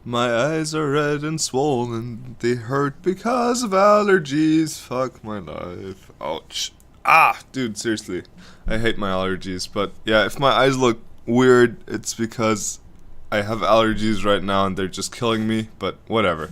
My eyes are red and swollen. They hurt because of allergies. Fuck my life. Ouch. Ah, dude, seriously. I hate my allergies. But yeah, if my eyes look weird, it's because I have allergies right now and they're just killing me. But whatever.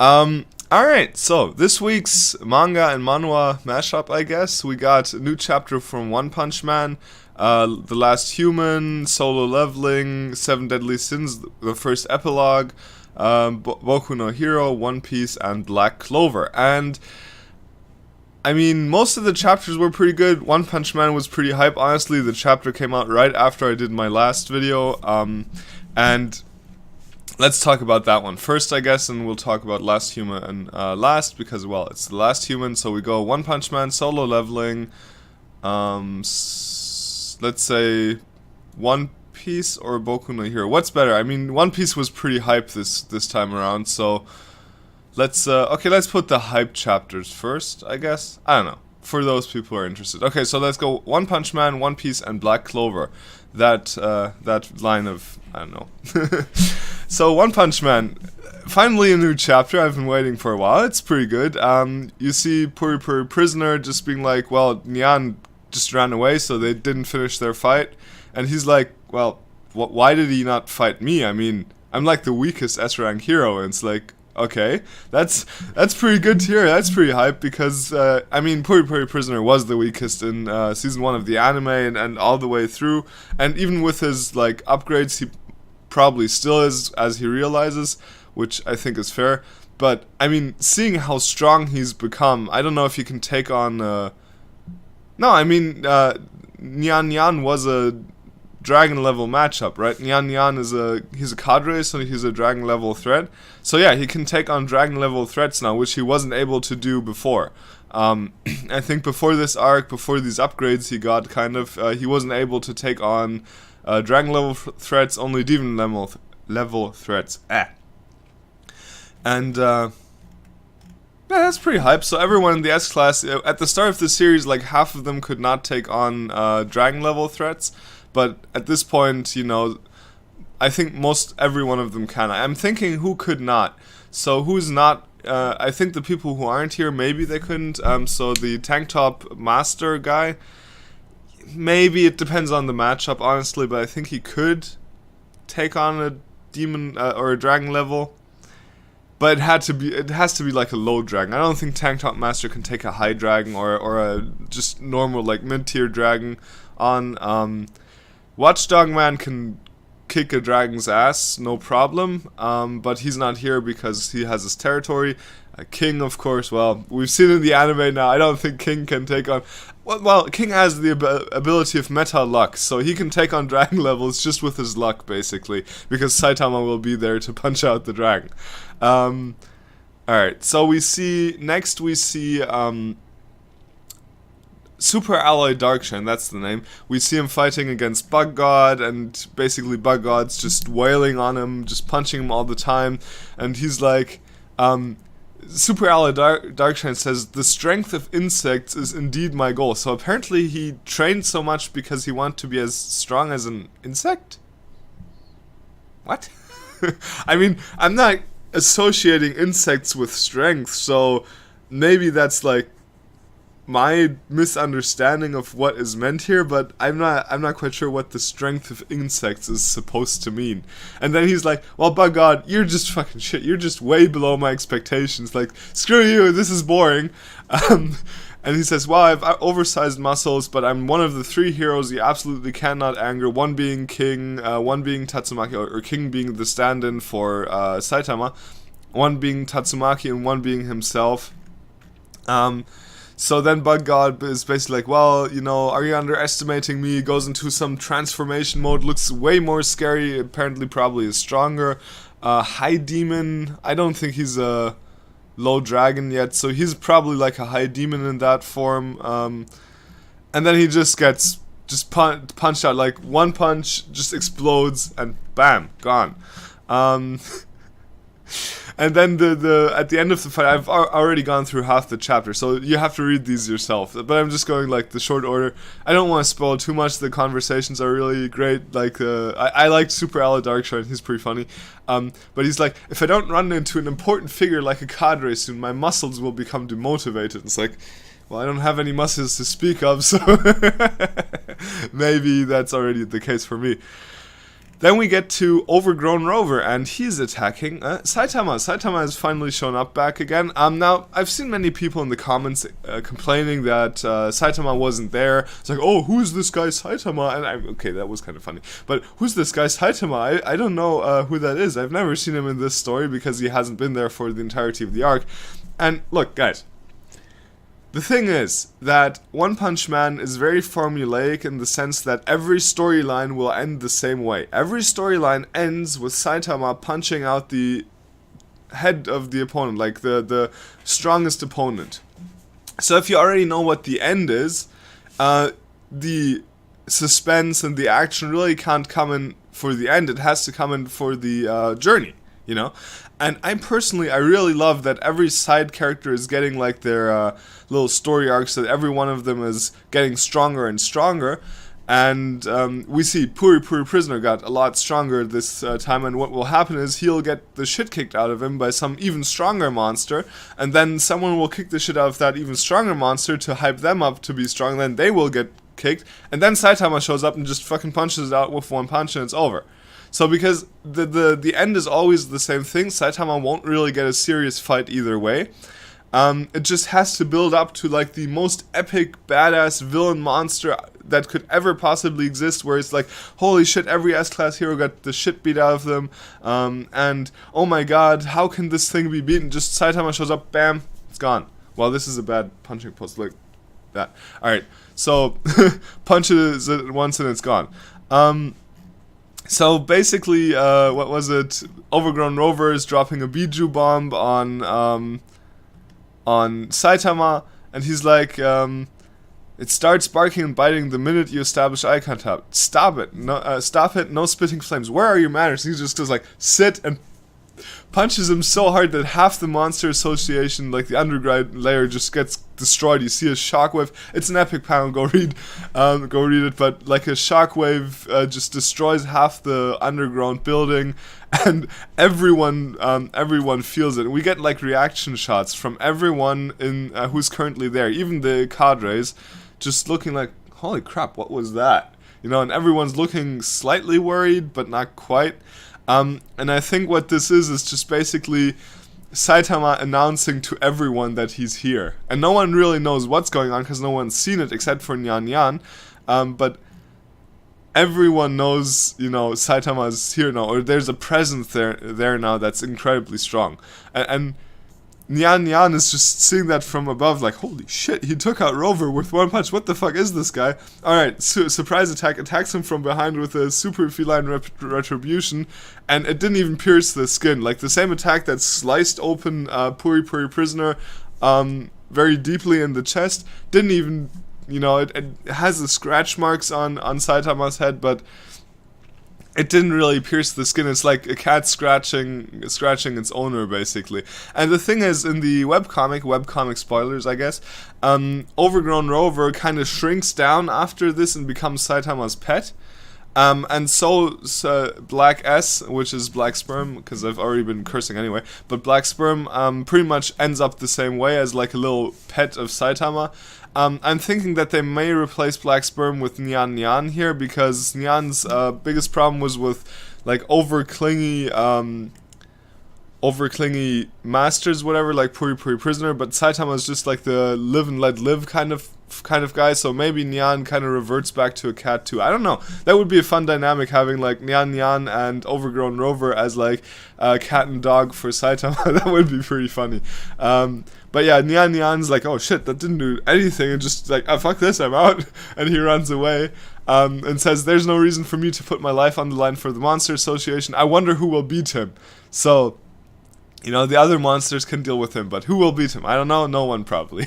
Alright, so this week's manga and manhwa mashup, I guess. We got a new chapter from One Punch Man. The Last Human, Solo Leveling, Seven Deadly Sins, the first epilogue, Boku no Hero, One Piece, and Black Clover. And I mean, most of the chapters were pretty good. One Punch Man was pretty hype. Honestly, the chapter came out right after I did my last video. And let's talk about that one first, I guess, and we'll talk about Last Human and last, because, well, it's The Last Human. So we go One Punch Man, Solo Leveling, let's say One Piece or Boku no Hero. What's better? I mean, One Piece was pretty hype this time around, so let's let's put the hype chapters first, I guess. I don't know, for those people who are interested. Okay, so let's go One Punch Man, One Piece, and Black Clover. That line of, I don't know. So One Punch Man, finally a new chapter. I've been waiting for a while. It's pretty good. You see Puri Puri Prisoner just being like, well, Nyan just ran away, so they didn't finish their fight. And he's like, well, why did he not fight me? I mean, I'm like the weakest S-rank hero. And it's like, okay, that's pretty good to hear. That's pretty hype, because, I mean, Puri Puri Prisoner was the weakest in season 1 of the anime and all the way through. And even with his, like, upgrades, he probably still is, as he realizes, which I think is fair. But, I mean, seeing how strong he's become, I don't know if he can take on... No, I mean, Nyan was a dragon level matchup, right? Nyan he's a cadre, so he's a dragon level threat. So yeah, he can take on dragon level threats now, which he wasn't able to do before. I think before this arc, before these upgrades he got, kind of, he wasn't able to take on dragon level threats, only demon level threats. And yeah, that's pretty hype. So everyone in the S class, at the start of the series, like half of them could not take on dragon level threats. But at this point, you know, I think most every one of them can. I'm thinking who could not. So who's not? I think the people who aren't here, maybe they couldn't. So the tank top master guy, maybe it depends on the matchup, honestly. But I think he could take on a demon or a dragon level. But it has to be like a low dragon. I don't think tank top master can take a high dragon or a just normal like mid tier dragon on. Watchdog Man can kick a dragon's ass, no problem, but he's not here because he has his territory. King, of course, well, we've seen in the anime now, I don't think King can take on... Well, King has the ability of meta luck, so he can take on dragon levels just with his luck, basically, because Saitama will be there to punch out the dragon. Alright, so next we see... Superalloy Darkshine, that's the name. We see him fighting against Bug God, and basically Bug God's just wailing on him, just punching him all the time. And he's like, Superalloy Darkshine says, the strength of insects is indeed my goal. So apparently he trained so much because he wanted to be as strong as an insect? What? I mean, I'm not associating insects with strength, so maybe that's like my misunderstanding of what is meant here, but I'm not quite sure what the strength of insects is supposed to mean. And then he's like, well, by God, you're just fucking shit. You're just way below my expectations. Like, screw you, this is boring. And he says, well, I've oversized muscles, but I'm one of the 3 heroes you absolutely cannot anger. One being King, one being Tatsumaki, or King being the stand-in for Saitama. One being Tatsumaki and one being himself. So then Bug God is basically like, well, you know, are you underestimating me? He goes into some transformation mode, looks way more scary, apparently probably is stronger. High Demon, I don't think he's a low dragon yet, so he's probably like a high demon in that form. And then he just gets punched out, like one punch just explodes and bam, gone. And then at the end of the fight, I've already gone through half the chapter, so you have to read these yourself. But I'm just going like the short order. I don't want to spoil too much. The conversations are really great. Like I liked Superalloy Darkshine. He's pretty funny. But he's like, if I don't run into an important figure like a cadre soon, my muscles will become demotivated. It's like, well, I don't have any muscles to speak of, so maybe that's already the case for me. Then we get to Overgrown Rover, and he's attacking Saitama. Saitama has finally shown up back again. Now, I've seen many people in the comments complaining that Saitama wasn't there. It's like, oh, who's this guy Saitama? And okay, that was kind of funny. But who's this guy Saitama? I don't know who that is. I've never seen him in this story because he hasn't been there for the entirety of the arc. And look, guys. The thing is that One Punch Man is very formulaic in the sense that every storyline will end the same way. Every storyline ends with Saitama punching out the head of the opponent, like the strongest opponent. So if you already know what the end is, the suspense and the action really can't come in for the end. It has to come in for the journey, you know? And I really love that every side character is getting like their little story arcs, that every one of them is getting stronger and stronger. And we see Puri Prisoner got a lot stronger this time, and what will happen is he'll get the shit kicked out of him by some even stronger monster, and then someone will kick the shit out of that even stronger monster to hype them up to be strong, then they will get kicked, and then Saitama shows up and just fucking punches it out with one punch and it's over. So because the end is always the same thing, Saitama won't really get a serious fight either way. It just has to build up to like the most epic, badass villain monster that could ever possibly exist, where it's like, holy shit, every S-class hero got the shit beat out of them, and oh my god, how can this thing be beaten? Just Saitama shows up, bam, it's gone. Well, this is a bad punching pose, like that. Alright, so punches it once and it's gone. So basically, what was it? Overgrown Rover is dropping a Biju bomb on Saitama, and he's like, it starts barking and biting the minute you establish eye contact. Stop it! No, stop it! No spitting flames. Where are your manners? He just goes like, sit, and punches him so hard that half the monster association, like the underground layer, just gets destroyed. You see a shockwave. It's an epic panel. Go read it. But like a shockwave just destroys half the underground building, and everyone feels it. We get like reaction shots from everyone in who's currently there, even the cadres, just looking like, holy crap, what was that? You know, and everyone's looking slightly worried, but not quite. And I think what this is just basically Saitama announcing to everyone that he's here. And no one really knows what's going on because no one's seen it except for Nyan Nyan. But everyone knows, you know, Saitama's here now, or there's a presence there now that's incredibly strong. And Nyan Nyan is just seeing that from above, like, holy shit, he took out Rover with one punch, what the fuck is this guy? Alright, surprise attack, attacks him from behind with a super feline retribution, and it didn't even pierce the skin, like the same attack that sliced open Puri Prisoner very deeply in the chest, didn't even, you know, it has the scratch marks on Saitama's head, but it didn't really pierce the skin. It's like a cat scratching its owner, basically. And the thing is, in the webcomic spoilers, I guess, Overgrown Rover kind of shrinks down after this and becomes Saitama's pet. And so Black S, which is Black Sperm, because I've already been cursing anyway, but Black Sperm pretty much ends up the same way as like a little pet of Saitama. I'm thinking that they may replace Black Sperm with Nyan Nyan here, because Nyan's biggest problem was with like over clingy masters, whatever, like Puri Prisoner, but Saitama is just like the live and let live kind of guy, so maybe Nyan kind of reverts back to a cat too. I don't know. That would be a fun dynamic, having like Nyan Nyan and Overgrown Rover as like cat and dog for Saitama. That would be pretty funny. But yeah, Nyan Nyan's like, oh shit, that didn't do anything, and just like, oh fuck this, I'm out, and he runs away, and says, there's no reason for me to put my life on the line for the Monster Association. I wonder who will beat him. So, you know, the other monsters can deal with him, but who will beat him? I don't know, no one probably.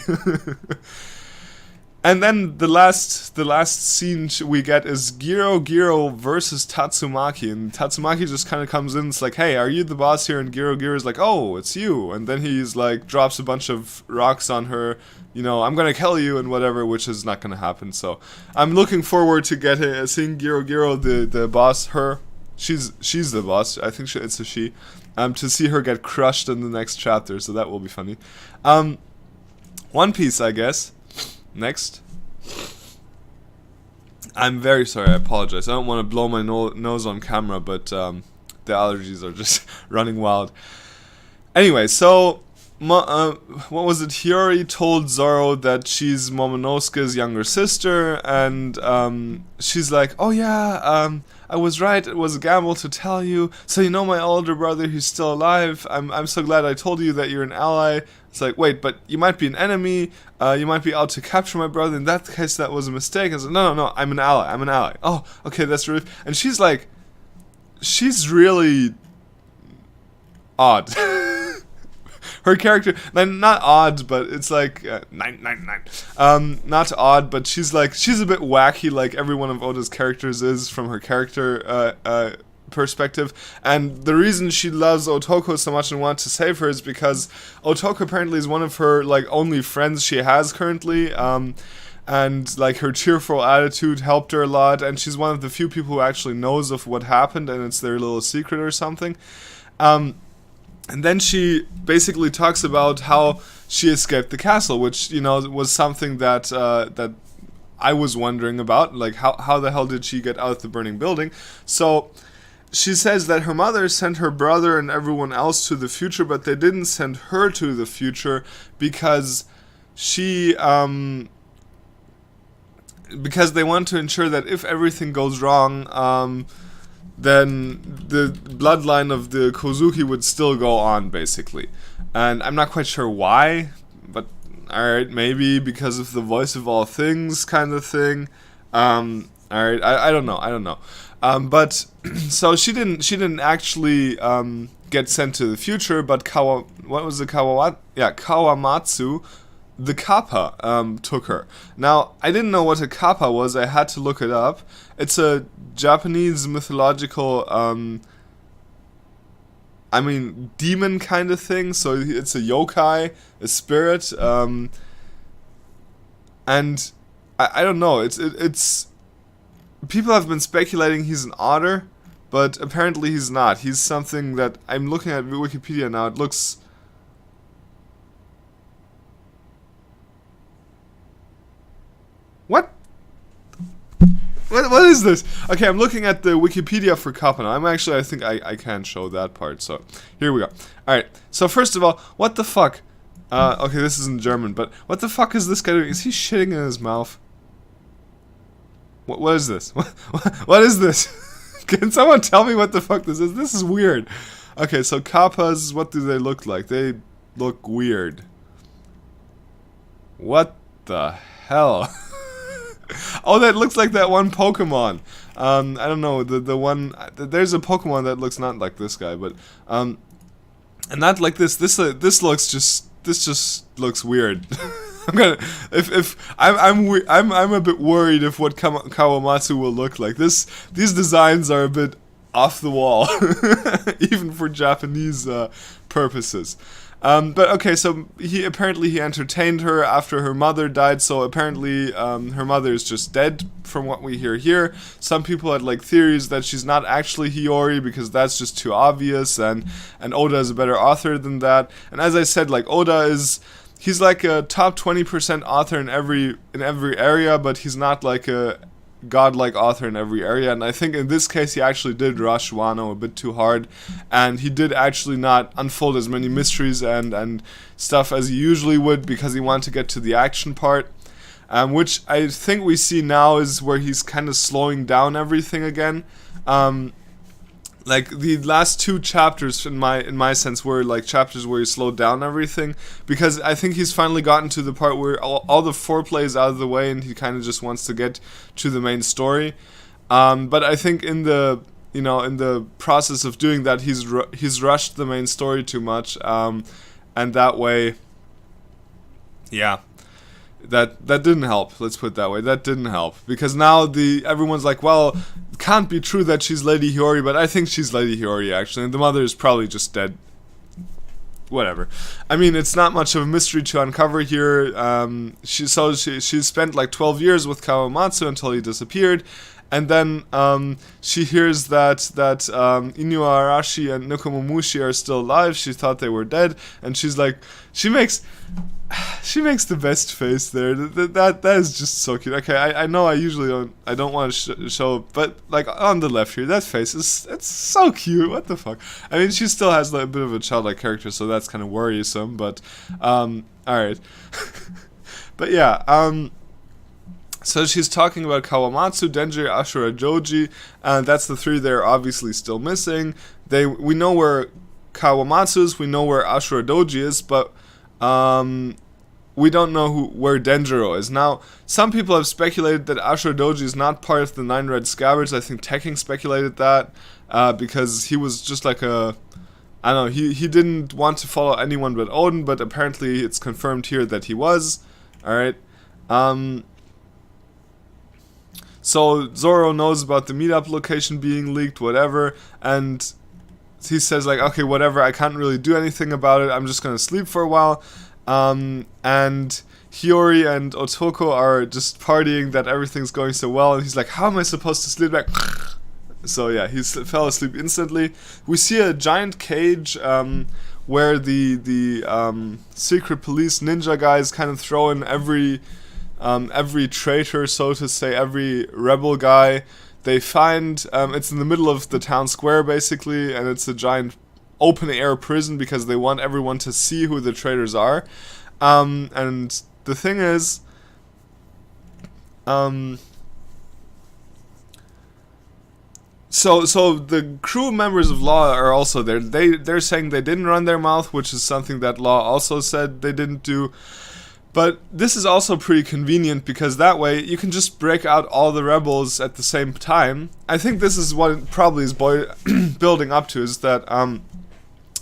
And then the last scene we get is Giro versus Tatsumaki, and Tatsumaki just kind of comes in. It's like, hey, are you the boss here? And Giro is like, oh, it's you. And then he's like drops a bunch of rocks on her. You know, I'm gonna kill you and whatever, which is not gonna happen. So I'm looking forward to seeing Giro, the boss. She's the boss. I think it's a she. To see her get crushed in the next chapter. So that will be funny. One Piece, I guess. Next. I'm very sorry, I apologize. I don't want to blow my nose on camera, but the allergies are just running wild. Anyway, so what was it? Hiyori told Zoro that she's Momonosuke's younger sister, and she's like, oh yeah, I was right, it was a gamble to tell you. So you know my older brother, he's still alive. I'm so glad I told you that you're an ally. It's like, wait, but you might be an enemy, you might be out to capture my brother. In that case, that was a mistake. I said, no, I'm an ally. Oh, okay, that's really... And she's like... She's really... odd. Her character... Not odd, but it's like... 999. Not odd, but she's like... She's a bit wacky, like every one of Oda's characters is, from her character... perspective, and the reason she loves Otoko so much and wants to save her is because Otoko apparently is one of her like only friends she has currently, and like her cheerful attitude helped her a lot, and she's one of the few people who actually knows of what happened, and it's their little secret or something. And then she basically talks about how she escaped the castle, which, you know, was something that that I was wondering about, like how the hell did she get out of the burning building. So she says that her mother sent her brother and everyone else to the future, but they didn't send her to the future because because they want to ensure that if everything goes wrong, then the bloodline of the Kozuki would still go on, basically. And I'm not quite sure why, but alright, maybe because of the voice of all things kind of thing. Alright, I don't know. But so she didn't actually get sent to the future, but Kawamatsu, the Kappa, took her. Now, I didn't know what a Kappa was. I had to look it up. It's a Japanese mythological, demon kind of thing. So it's a yokai, a spirit, and I don't know. It's people have been speculating he's an otter, but apparently he's not. He's something that... I'm looking at Wikipedia now. It looks... What? What is this? Okay, I'm looking at the Wikipedia for Kappa now. I think I can show that part, so... Here we go. Alright, so first of all, what the fuck? Okay, this is in German, but what the fuck is this guy doing? Is he shitting in his mouth? What is this? What is this? Can someone tell me what the fuck this is? This is weird. Okay, so Kappas, what do they look like? They look weird. What the hell? Oh, that looks like that one Pokemon. I don't know, the one... There's a Pokemon that looks not like this guy, but... and not like this. This looks just... This just looks weird. I'm a bit worried of what Kawamatsu will look like. These designs are a bit off the wall, even for Japanese purposes. But okay, so he entertained her after her mother died. So apparently her mother is just dead, from what we hear here. Some people had like theories that she's not actually Hiyori because that's just too obvious, and Oda is a better author than that. And as I said, like he's like a top 20% author in every area, but he's not like a godlike author in every area. And I think in this case he actually did rush Wano a bit too hard, and he did actually not unfold as many mysteries and stuff as he usually would, because he wanted to get to the action part, which I think we see now is where he's kind of slowing down everything again. Like the last two chapters, in my sense, were like chapters where he slowed down everything, because I think he's finally gotten to the part where all the foreplay is out of the way and he kind of just wants to get to the main story. But I think in the process of doing that, he's rushed the main story too much, and that way, yeah, that didn't help. Let's put it that way. That didn't help, because now everyone's like, well, it can't be true that she's Lady Hiyori, but I think she's Lady Hiyori actually, and the mother is probably just dead. Whatever. I mean, it's not much of a mystery to uncover here. She spent like 12 years with Kawamatsu until he disappeared, and then she hears that Inuarashi and Nekomamushi are still alive. She thought they were dead, and she's like, she makes the best face there. That is just so cute. Okay, I know I usually don't want to show, but like on the left here, that face it's so cute. What the fuck? I mean, she still has like a bit of a childlike character, so that's kind of worrisome. But all right. But yeah. So she's talking about Kawamatsu, Denji, Ashura, Joji, and that's the three they're obviously still missing. We know where Kawamatsu is, we know where Ashura Doji is, but we don't know where Denjiro is. Now, some people have speculated that Ashura Doji is not part of the 9 Red Scabbards. I think Tekking speculated that, because he was just like I don't know, he didn't want to follow anyone but Oden, but apparently it's confirmed here that he was. Alright. So Zoro knows about the meetup location being leaked, whatever, and he says like, okay, whatever, I can't really do anything about it, I'm just gonna sleep for a while. And Hiyori and Otoko are just partying that everything's going so well, and he's like, how am I supposed to sleep? Like, so yeah, he fell asleep instantly. We see a giant cage where the secret police ninja guys kind of throw in every traitor, so to say, every rebel guy they find. It's in the middle of the town square basically, and it's a giant open air prison because they want everyone to see who the traitors are. And the thing is, so the crew members of Law are also there. They're saying they didn't run their mouth, which is something that Law also said they didn't do. But this is also pretty convenient, because that way you can just break out all the rebels at the same time. I think this is what it probably is building up to, is that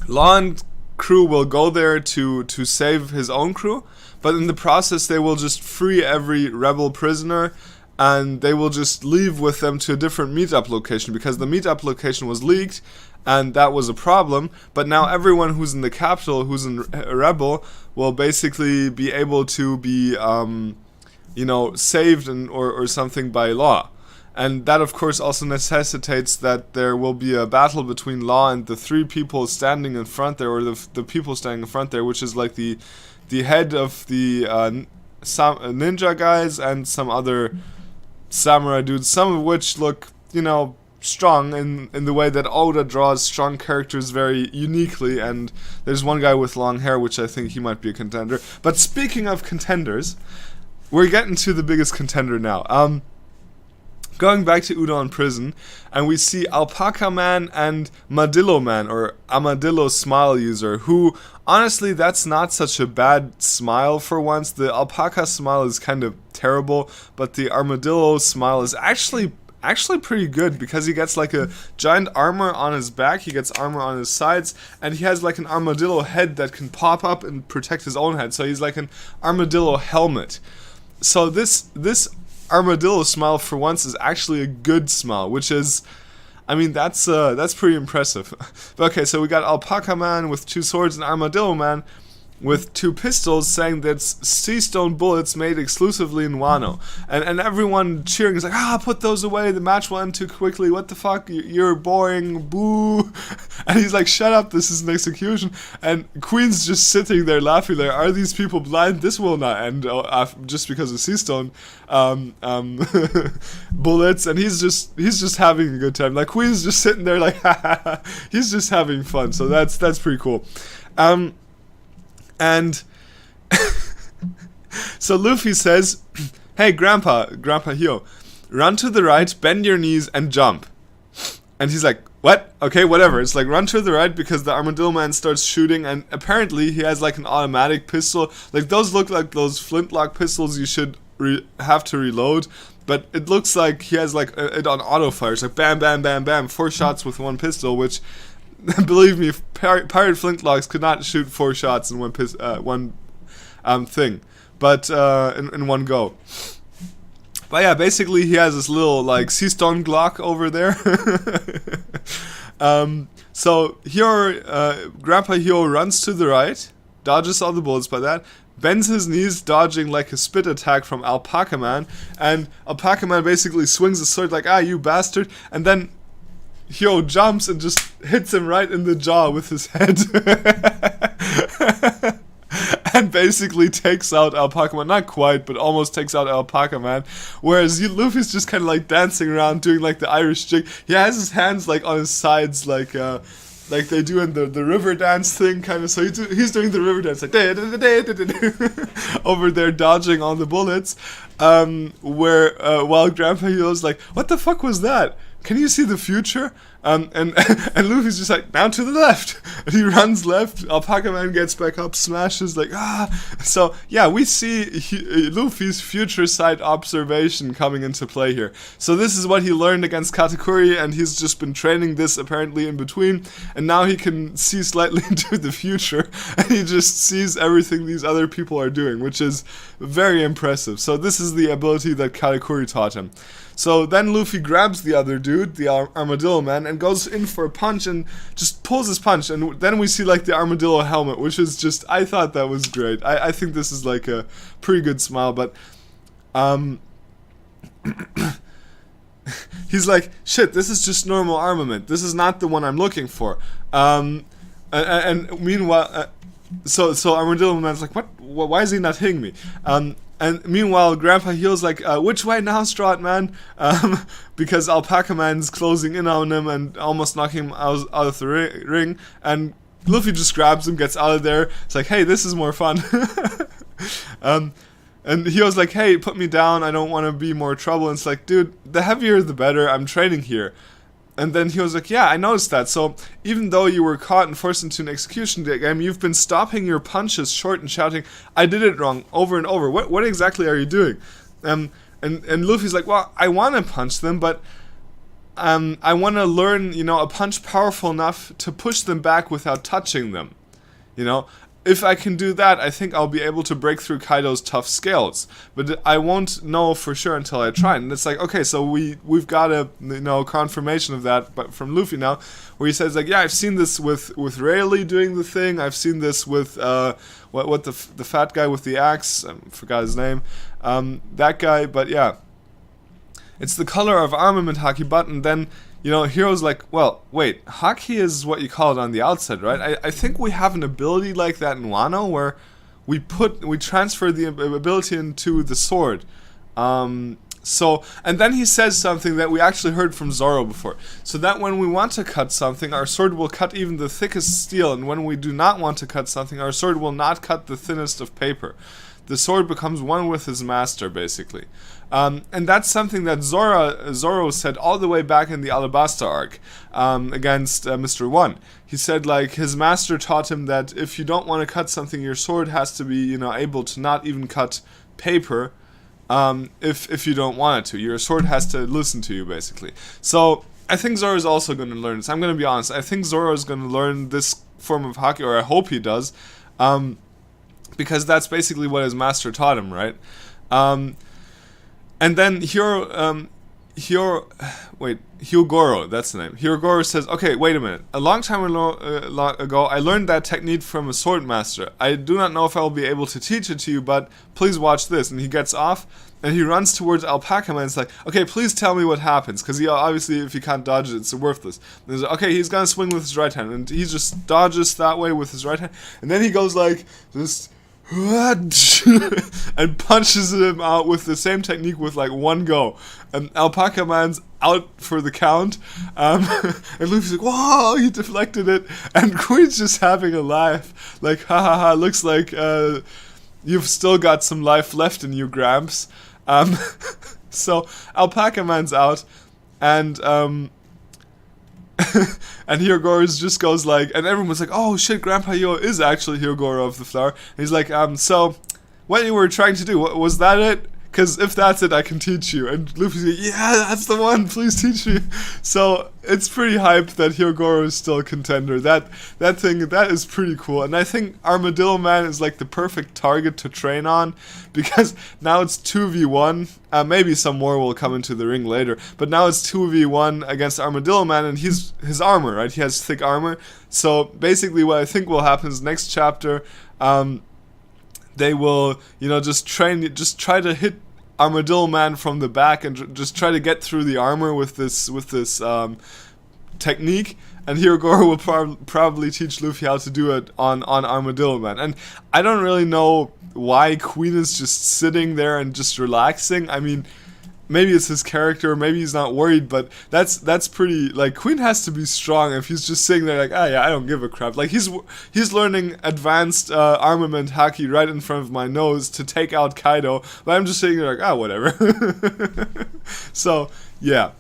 Law and crew will go there to save his own crew, but in the process they will just free every rebel prisoner, and they will just leave with them to a different meetup location, because the meetup location was leaked, and that was a problem. But now everyone who's in the capital, who's a rebel, will basically be able to be, saved or something by Law. And that, of course, also necessitates that there will be a battle between Law and the 3 people standing in front there, or the people standing in front there, which is like the head of the some ninja guys and some other samurai dudes, some of which look, strong in the way that Oda draws strong characters very uniquely, and there's one guy with long hair, which I think he might be a contender. But speaking of contenders, we're getting to the biggest contender now. Going back to Udon Prison, and we see Alpaca Man and Madillo Man, or Amadillo Smile User, who, honestly, that's not such a bad smile for once. The Alpaca smile is kind of terrible, but the Armadillo smile is actually pretty good, because he gets like a giant armor on his back, he gets armor on his sides, and he has like an armadillo head that can pop up and protect his own head, so he's like an armadillo helmet. So this armadillo smile for once is actually a good smile, which is, I mean, that's pretty impressive. But okay, so we got Alpaca Man with 2 swords and Armadillo Man with 2 pistols, saying that's sea stone bullets made exclusively in Wano. And everyone cheering is like, put those away, the match will end too quickly, what the fuck, you're boring, boo. And he's like, shut up, this is an execution. And Queen's just sitting there laughing, like, are these people blind? This will not end just because of sea stone bullets. And he's just having a good time. Like, Queen's just sitting there like, he's just having fun. So that's pretty cool. And so Luffy says, hey, Grandpa Hyou, run to the right, bend your knees, and jump. And he's like, what? Okay, whatever. It's like, run to the right, because the Armadillo Man starts shooting, and apparently he has like an automatic pistol. Like, those look like those flintlock pistols you should have to reload, but it looks like he has like it on auto fire. It's like bam, bam, bam, bam, 4 shots with 1 pistol, which, believe me, pirate flintlocks could not shoot 4 shots in one thing. but in one go. But yeah, basically he has this little like sea stone Glock over there. So here, Grandpa Hyou runs to the right, dodges all the bullets by that, bends his knees, dodging like a spit attack from Alpaca Man, and Alpaca Man basically swings a sword like, ah, you bastard, and then Hyou jumps and just hits him right in the jaw with his head. And basically takes out Alpaca Man. Not quite, but almost takes out Alpaca Man. Whereas Luffy's just kind of like dancing around doing like the Irish jig. He has his hands like on his sides like they do in the river dance thing kind of. So he's doing the river dance like over there dodging all the bullets. While Grandpa Hyou's like, what the fuck was that? Can you see the future? And Luffy's just like, now to the left. And he runs left. Alpaca Man gets back up, smashes like, ah. So yeah, we see Luffy's future sight observation coming into play here. So this is what he learned against Katakuri, and he's just been training this apparently in between. And now he can see slightly into the future, and he just sees everything these other people are doing, which is very impressive. So this is the ability that Katakuri taught him. So then Luffy grabs the other dude, the Armadillo Man, and goes in for a punch and just pulls his punch. And then we see like the Armadillo helmet, which is just, I thought that was great. I think this is like a pretty good smile, but he's like, shit, this is just normal armament. This is not the one I'm looking for. And meanwhile, so Armadillo Man's like, what? Why is he not hitting me? And meanwhile, Grandpa Hyou's like, which way now, Straw Man? Because Alpaca Man's closing in on him and almost knocking him out of the ring. And Luffy just grabs him, gets out of there. It's like, hey, this is more fun. And Hyou's like, hey, put me down. I don't want to be more trouble. And it's like, dude, the heavier the better. I'm training here. And then he was like, yeah, I noticed that. So even though you were caught and forced into an execution game, you've been stopping your punches short and shouting, I did it wrong, over and over. What exactly are you doing? And Luffy's like, well, I want to punch them, but I want to learn, a punch powerful enough to push them back without touching them. If I can do that, I think I'll be able to break through Kaido's tough scales. But I won't know for sure until I try. And it's like, okay, so we've got a confirmation of that, but from Luffy now, where he says like, yeah, I've seen this with Rayleigh doing the thing. I've seen this with what the fat guy with the axe. I forgot his name. That guy. But yeah, it's the color of armament Haki button. Then. Hero's like, well, wait, Haki is what you call it on the outside, right? I think we have an ability like that in Wano where we transfer the ability into the sword. And then he says something that we actually heard from Zoro before. So that when we want to cut something, our sword will cut even the thickest steel, and when we do not want to cut something, our sword will not cut the thinnest of paper. The sword becomes one with his master, basically. And that's something that Zoro said all the way back in the Alabasta arc against Mr. One. He said, like, his master taught him that if you don't want to cut something, your sword has to be, able to not even cut paper if you don't want it to. Your sword has to listen to you, basically. So I think Zoro is also going to learn this. I'm going to be honest. I think Zoro is going to learn this form of Haki, or I hope he does. Because that's basically what his master taught him, right? And then Hyogoro, that's the name. Hyogoro says, okay, wait a minute. A long time ago, I learned that technique from a sword master. I do not know if I will be able to teach it to you, but please watch this. And he gets off, and he runs towards Alpaca Man. It's like, okay, please tell me what happens. Because he obviously, if he can't dodge it, it's worthless. And he's like, okay, he's going to swing with his right hand. And he just dodges that way with his right hand. And then he goes like, just... and punches him out with the same technique with like one go, and Alpaca Man's out for the count, and Luffy's like, whoa, he deflected it, and Queen's just having a laugh like, ha ha ha, looks like you've still got some life left in you, Gramps. So Alpaca Man's out, and and Hyogoro just goes like, and everyone's like, oh shit, Grandpa Hyou is actually Hyogoro of the Flower. And he's like, so what you were trying to do, was that it? because if that's it, I can teach you. And Luffy's like, yeah, that's the one, please teach me. So it's pretty hype that Hyou is still a contender. That is pretty cool. And I think Armadillo Man is like the perfect target to train on, because now it's 2v1. Maybe some more will come into the ring later, but now it's 2v1 against Armadillo Man, and his armor, right? He has thick armor. So basically what I think will happen is next chapter, they will, just try to hit Armadillo Man from the back and just try to get through the armor with this technique, and Hyou will probably teach Luffy how to do it on Armadillo Man. And I don't really know why Queen is just sitting there and just relaxing. I mean, maybe it's his character, maybe he's not worried, but that's pretty, like, Queen has to be strong if he's just sitting there like, yeah, I don't give a crap. Like, he's learning advanced armament haki right in front of my nose to take out Kaido, but I'm just sitting there like, whatever. So, yeah.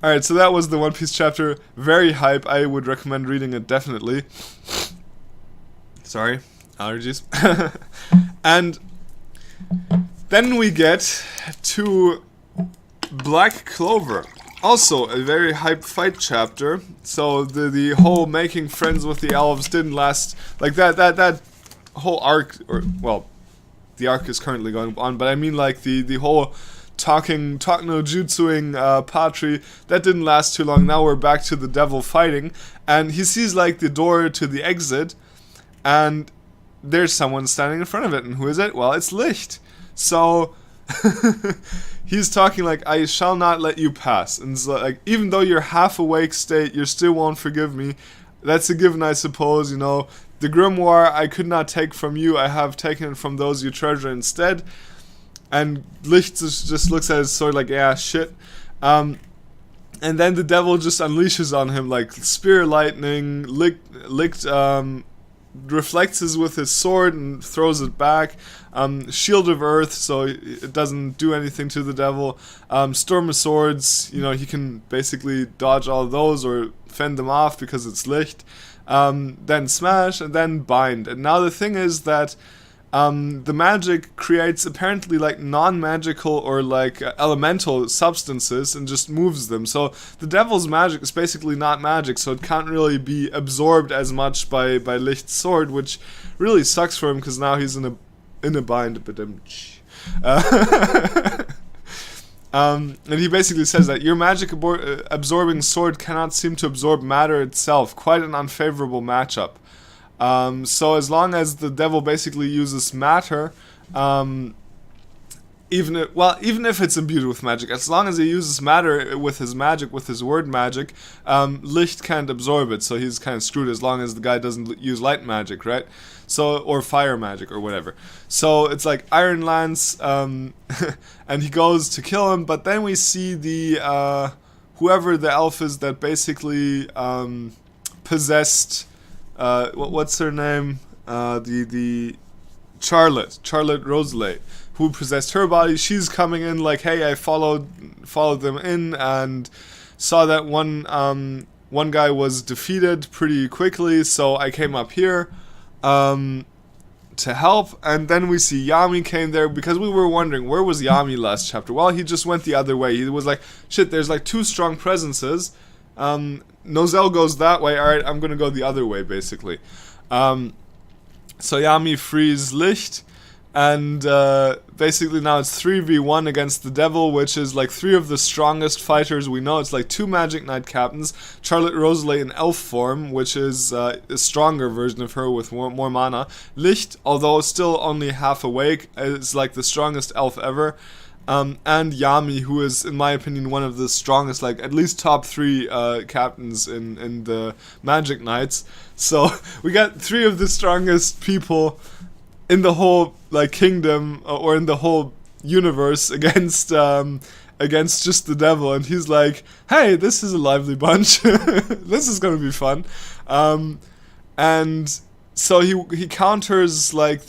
Alright, so that was the One Piece chapter. Very hype. I would recommend reading it, definitely. Sorry, allergies. And then we get to Black Clover. Also a very hype fight chapter. So the whole making friends with the elves didn't last, like that whole arc, or well, the arc is currently going on, but I mean like the whole talk no jutsuing Patri, that didn't last too long. Now we're back to the devil fighting, and he sees like the door to the exit, and there's someone standing in front of it, and who is it? Well, it's Licht. So he's talking like, I shall not let you pass, and so, like, even though you're half awake state, you still won't forgive me. That's a given, I suppose. The grimoire I could not take from you, I have taken it from those you treasure instead. And Licht just looks at his sword like, yeah, shit. And then the devil just unleashes on him like spear lightning. Licht reflects with his sword and throws it back. Shield of Earth, so it doesn't do anything to the devil. Storm of Swords, he can basically dodge all of those or fend them off because it's Licht. Then Smash, and then Bind. And now the thing is that the magic creates apparently like non-magical or like elemental substances and just moves them. So the devil's magic is basically not magic, so it can't really be absorbed as much by Licht's sword, which really sucks for him because now he's in a bind. And he basically says that your magic absorbing sword cannot seem to absorb matter itself. Quite an unfavorable matchup. So as long as the devil basically uses matter, even if it's imbued with magic, as long as he uses matter with his magic, with his word magic, Licht can't absorb it, so he's kind of screwed as long as the guy doesn't use light magic, right? So, or fire magic or whatever. So it's like Iron Lance, and he goes to kill him, but then we see the whoever the elf is that basically possessed. What's her name? The Charlotte Rosalie, who possessed her body. She's coming in like, hey, I followed them in and saw that one guy was defeated pretty quickly, so I came up here to help. And then we see Yami came there because we were wondering, where was Yami last chapter? Well, he just went the other way. He was like, shit, there's like two strong presences. Nozel goes that way, alright, I'm gonna go the other way, basically. So Yami frees Licht, and basically now it's 3v1 against the devil, which is like 3 of the strongest fighters we know. It's like 2 Magic Knight captains, Charlotte Rosalie in elf form, which is a stronger version of her with more mana. Licht, although still only half awake, is like the strongest elf ever. And Yami, who is, in my opinion, one of the strongest, like, at least top 3 captains in the Magic Knights. So, we got 3 of the strongest people in the whole, like, kingdom, or in the whole universe against just the devil. And he's like, hey, this is a lively bunch. This is gonna be fun. And so he counters, like,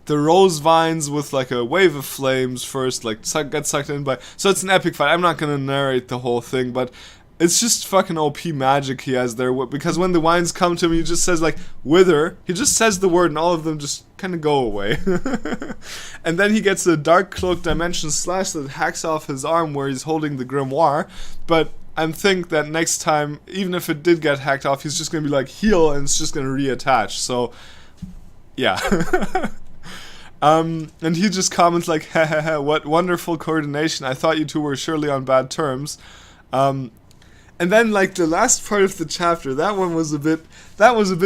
the rose vines with like a wave of flames first, like get sucked in by. So it's an epic fight. I'm not gonna narrate the whole thing, but it's just fucking OP magic he has there, because when the wines come to him, he just says like, wither. He just says the word and all of them just kind of go away. And then he gets a Dark Cloak Dimension Slash that hacks off his arm where he's holding the grimoire. But I think that next time, even if it did get hacked off, he's just going to be like, heal, and it's just going to reattach. So, yeah. And he just comments like, "Hehehe, what wonderful coordination. I thought you two were surely on bad terms." And then, like, the last part of the chapter, that was a bit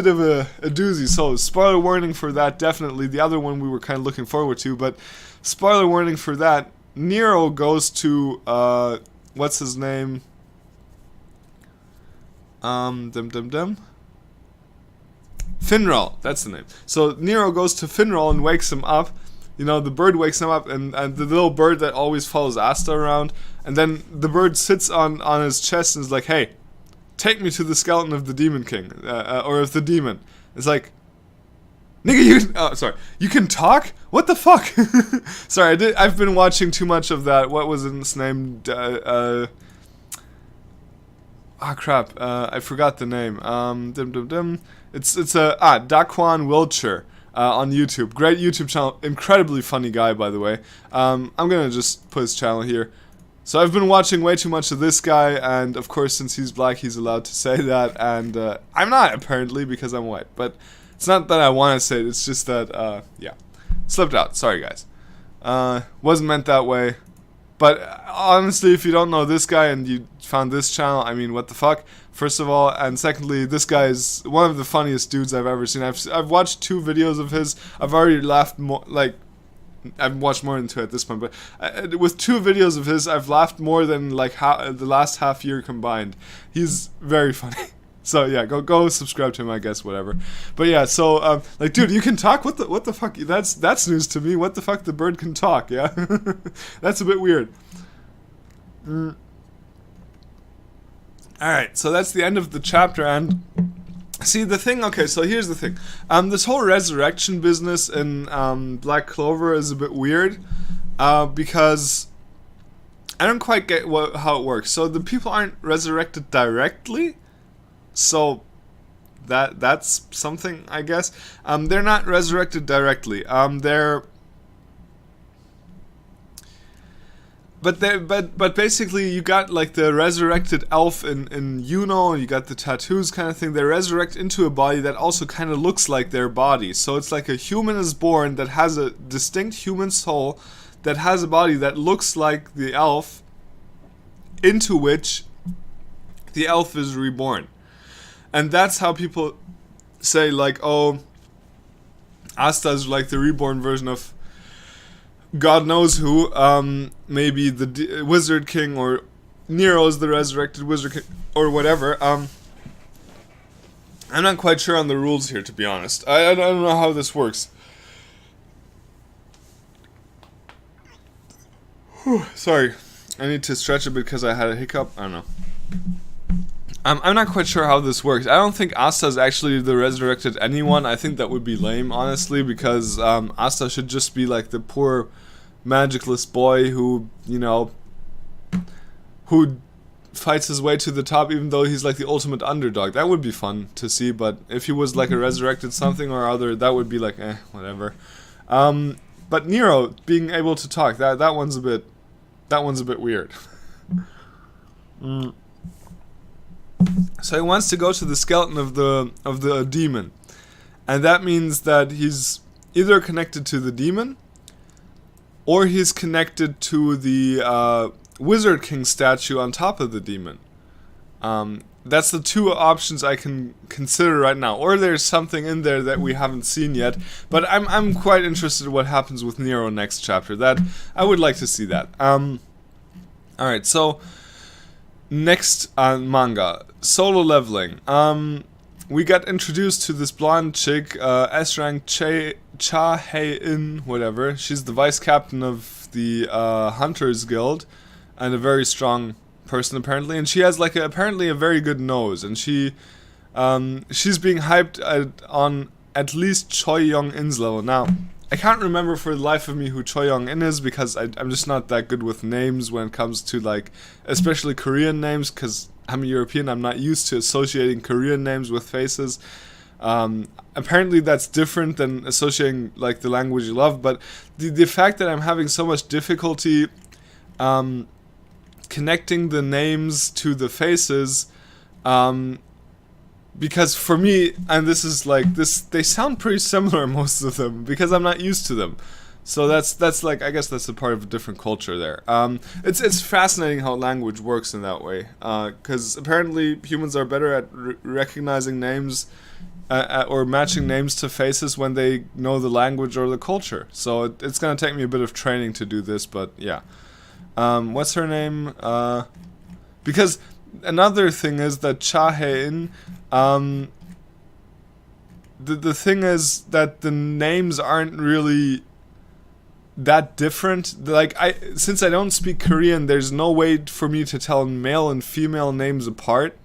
of a doozy. So, spoiler warning for that, definitely. The other one we were kind of looking forward to, but spoiler warning for that. Nero goes to, what's his name? Finral, that's the name. So, Nero goes to Finral and wakes him up. You know, the bird wakes him up, and the little bird that always follows Asta around, and then the bird sits on his chest and is like, hey, take me to the skeleton of the Demon King, or of the demon. It's like, nigga, you can talk? What the fuck? Sorry, I've been watching too much of that, what was its name, I forgot the name, it's Daquan Wiltshire. On YouTube. Great YouTube channel. Incredibly funny guy, by the way. I'm gonna just put his channel here. So I've been watching way too much of this guy, and of course, since he's black, he's allowed to say that, and I'm not, apparently, because I'm white. But it's not that I want to say it, it's just that, yeah. Slipped out. Sorry, guys. Wasn't meant that way. But honestly, if you don't know this guy and you found this channel, I mean, what the fuck? First of all, and secondly, this guy is one of the funniest dudes I've ever seen. I've watched 2 videos of his. I've already laughed more, like, I've watched more than 2 at this point, but with 2 videos of his, I've laughed more than like the last half year combined. He's very funny. So yeah, go subscribe to him, I guess, whatever. But yeah, so like, dude, you can talk. What the fuck? That's news to me. What the fuck? The bird can talk. Yeah, that's a bit weird. All right, so that's the end of the chapter, and see the thing. Okay, so here's the thing. This whole resurrection business in Black Clover is a bit weird, because I don't quite get how it works. So the people aren't resurrected directly. So that's something, I guess. They're not resurrected directly. But basically you got like the resurrected elf in Yuno, you got the tattoos kind of thing. They resurrect into a body that also kind of looks like their body. So it's like a human is born that has a distinct human soul that has a body that looks like the elf, into which the elf is reborn. And that's how people say, like, oh, Asta is like the reborn version of God knows who, maybe the Wizard King, or Nero is the resurrected Wizard King, or whatever. I'm not quite sure on the rules here, to be honest. I don't know how this works. Whew, sorry, I need to stretch a bit because I had a hiccup. I don't know. I'm not quite sure how this works. I don't think Asta is actually the resurrected anyone. I think that would be lame, honestly, because Asta should just be like the poor magicless boy who, you know, who fights his way to the top even though he's like the ultimate underdog. That would be fun to see, but if he was like a resurrected something or other, that would be like, whatever. But Nero being able to talk, that one's a bit weird. So he wants to go to the skeleton of the demon, and that means that he's either connected to the demon, or he's connected to the Wizard King statue on top of the demon. That's the 2 options I can consider right now. Or there's something in there that we haven't seen yet. But I'm quite interested in what happens with Nero next chapter. That I would like to see that. Alright, so next on manga, solo leveling. We got introduced to this blonde chick, S-rank Cha Hei-in, whatever. She's the vice captain of the Hunters Guild, and a very strong person apparently. And she has like apparently a very good nose, and she's being hyped on at least Choi Young-in's level. Now, I can't remember for the life of me who Choi Young-in is, because I'm just not that good with names when it comes to, like, especially Korean names, because I'm a European, I'm not used to associating Korean names with faces. Apparently that's different than associating, like, the language you love, but the fact that I'm having so much difficulty connecting the names to the faces, because for me, and this is like this, they sound pretty similar, most of them, because I'm not used to them. So that's like, I guess that's a part of a different culture there. It's fascinating how language works in that way, because apparently humans are better at recognizing names or matching names to faces when they know the language or the culture. So it's gonna take me a bit of training to do this, but yeah. What's her name? Because another thing is that Cha Hae-in, the thing is that the names aren't really that different. Like, since I don't speak Korean, there's no way for me to tell male and female names apart,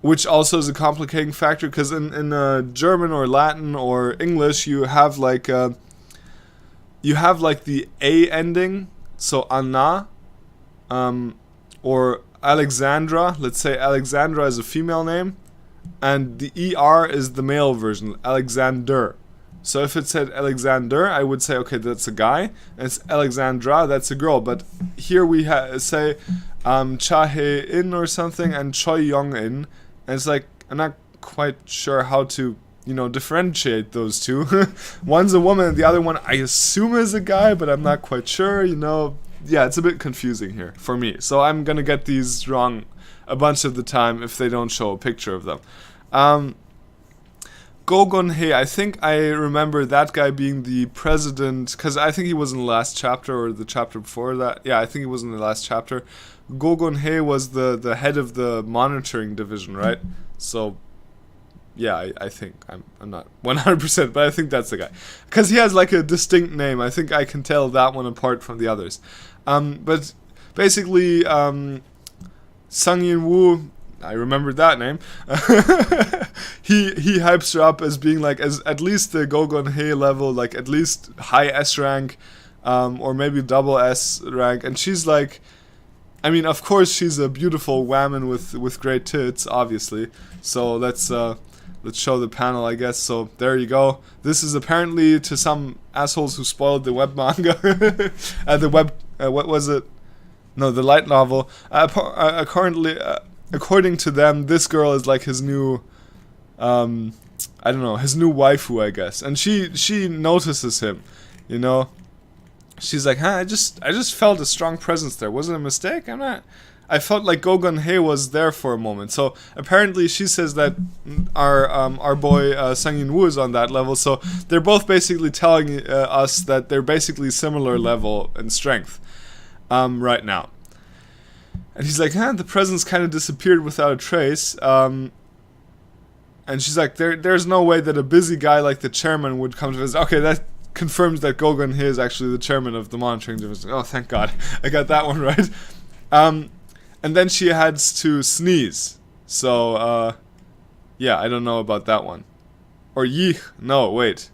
which also is a complicating factor, because in German or Latin or English you have like the A ending, so Anna, or Alexandra. Let's say Alexandra is a female name, and the ER is the male version, Alexander. So if it said Alexander, I would say, okay, that's a guy, and it's Alexandra, that's a girl. But here we say Cha Hae-in or something, and Choi Young-in, and it's like, I'm not quite sure how to, differentiate those two. One's a woman, and the other one I assume is a guy, but I'm not quite sure, Yeah, it's a bit confusing here for me. So I'm gonna get these wrong a bunch of the time if they don't show a picture of them. Go Gon-hye, I think I remember that guy being the president, because I think he was in the last chapter or the chapter before that. Yeah, I think he was in the last chapter. Go Gon-hye was the head of the monitoring division, right? So, yeah, I think. I'm not 100%, but I think that's the guy. Because he has like a distinct name. I think I can tell that one apart from the others. But basically, Sung Yin-woo, I remembered that name. he hypes her up as being like as at least the Go Gon-hye level, like at least high S rank, or maybe double S rank. And she's like, I mean, of course she's a beautiful woman with great tits, obviously. So let's show the panel, I guess. So there you go. This is apparently to some assholes who spoiled the web manga, the web what was it? No, the light novel. According to them, this girl is like his new, I don't know, his new waifu, I guess. And she notices him, She's like, I just felt a strong presence there. Was it a mistake? I felt like Go Gon-hye was there for a moment. So apparently she says that our boy Sung Yin-woo is on that level. So they're both basically telling us that they're basically similar level in strength right now. And he's like, the presence kind of disappeared without a trace. And she's like, there's no way that a busy guy like the chairman would come to visit. Okay, that confirms that Go Gon-hye is actually the chairman of the monitoring division. Oh, thank God. I got that one right. And then she heads to sneeze. So, yeah, I don't know about that one. Or yeech. No, wait.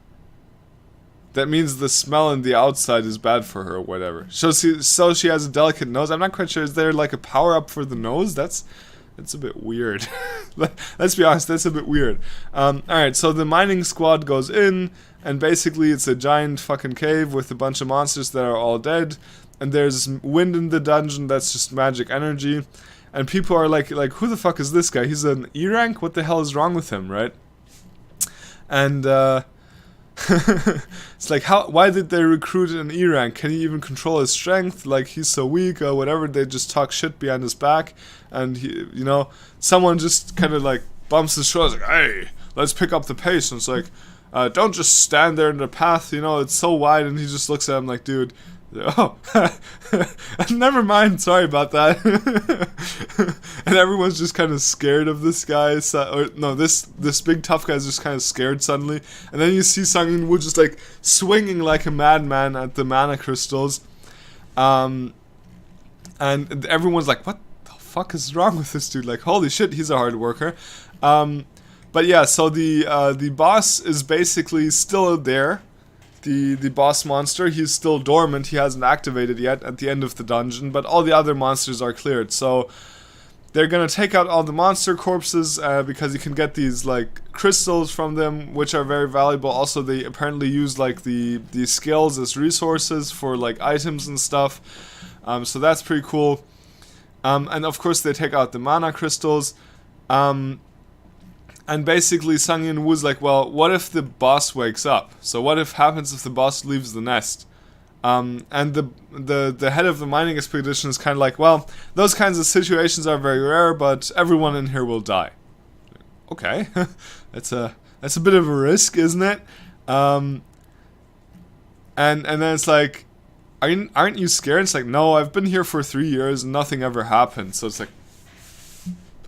That means the smell on the outside is bad for her or whatever. So she has a delicate nose. I'm not quite sure. Is there like a power-up for the nose? That's a bit weird. Let's be honest, that's a bit weird. Alright, so the mining squad goes in, and basically it's a giant fucking cave with a bunch of monsters that are all dead. And there's wind in the dungeon that's just magic energy. And people are like, who the fuck is this guy? He's an E rank? What the hell is wrong with him, right? And, it's like, why did they recruit an E rank? Can he even control his strength? Like, he's so weak or whatever. They just talk shit behind his back. And, someone just kind of like bumps his shoulders, like, hey, let's pick up the pace. And it's like, don't just stand there in the path, it's so wide. And he just looks at him like, dude, oh, never mind, sorry about that. And everyone's just kind of scared of this guy. This big tough guy is just kind of scared suddenly. And then you see Sung Yin-woo just like swinging like a madman at the mana crystals. And everyone's like, what the fuck is wrong with this dude? Like, holy shit, he's a hard worker. But yeah, so the boss is basically still there. the boss monster. He's still dormant. He hasn't activated yet at the end of the dungeon, but all the other monsters are cleared. So they're gonna take out all the monster corpses because you can get these like crystals from them, which are very valuable. Also, they apparently use like the scales as resources for like items and stuff. So that's pretty cool. And of course, they take out the mana crystals. And basically, Sang Yin Woo's like, well, what if the boss wakes up? So what happens if the boss leaves the nest? And the head of the mining expedition is kind of like, well, those kinds of situations are very rare, but everyone in here will die. Okay, that's a bit of a risk, isn't it? And then it's like, aren't you scared? It's like, no, I've been here for 3 years and nothing ever happened. So it's like,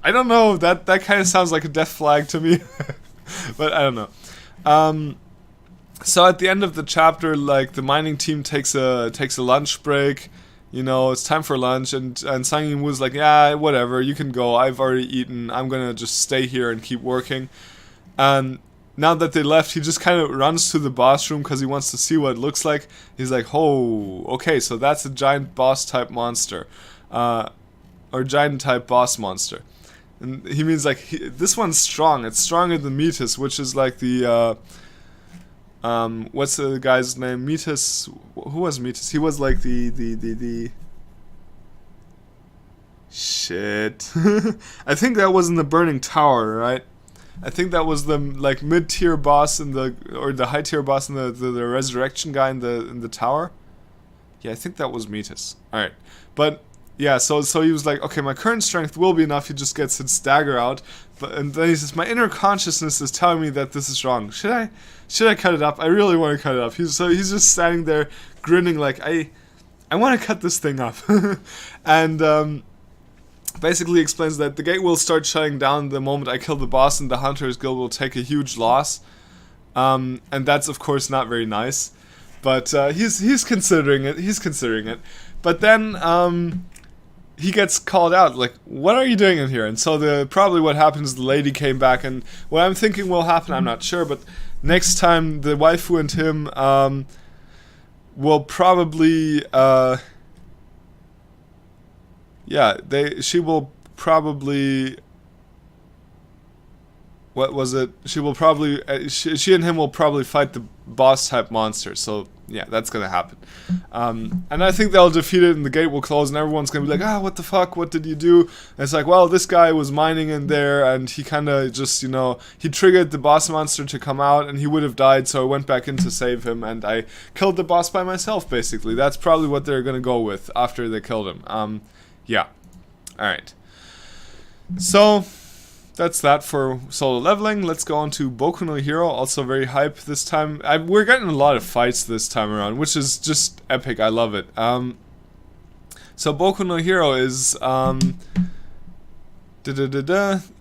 I don't know, that kind of sounds like a death flag to me. But I don't know. So at the end of the chapter, like, the mining team takes a lunch break. You know, it's time for lunch, and Sang Yin Woo's like, yeah, whatever, you can go, I've already eaten, I'm gonna just stay here and keep working. And now that they left, he just kind of runs to the boss room because he wants to see what it looks like. He's like, oh, okay, so that's a giant boss type monster. Or giant type boss monster. And he means like, this one's strong. It's stronger than Metis, which is like the, what's the guy's name? Metis, who was Metis? He was like the shit. I think that was in the Burning Tower, right? I think that was the like mid-tier boss in the, or the high-tier boss in the resurrection guy in the tower. Yeah, I think that was Metis. Alright. But yeah, so he was like, okay, my current strength will be enough. He just gets his dagger out, and then he says, my inner consciousness is telling me that this is wrong. Should I cut it up? I really want to cut it up. He's just standing there grinning like, I want to cut this thing up. And basically explains that the gate will start shutting down the moment I kill the boss, and the Hunters Guild will take a huge loss. And that's of course not very nice, but he's considering it. He's considering it. But then he gets called out, like, what are you doing in here? And so probably what happens is the lady came back, and what I'm thinking will happen, I'm not sure, but next time the waifu and him will probably she will probably, what was it? She will probably she and him will probably fight the boss type monster. So yeah, that's gonna happen. And I think they'll defeat it, and the gate will close, and everyone's gonna be like, what the fuck? What did you do? And it's like, well, this guy was mining in there, and he kind of just, you know, he triggered the boss monster to come out, and he would have died, so I went back in to save him, and I killed the boss by myself. Basically, that's probably what they're gonna go with after they killed him. Yeah. All right. So that's that for solo leveling. Let's go on to Boku no Hero. Also very hype this time. We're getting a lot of fights this time around, which is just epic. I love it. So Boku no Hero is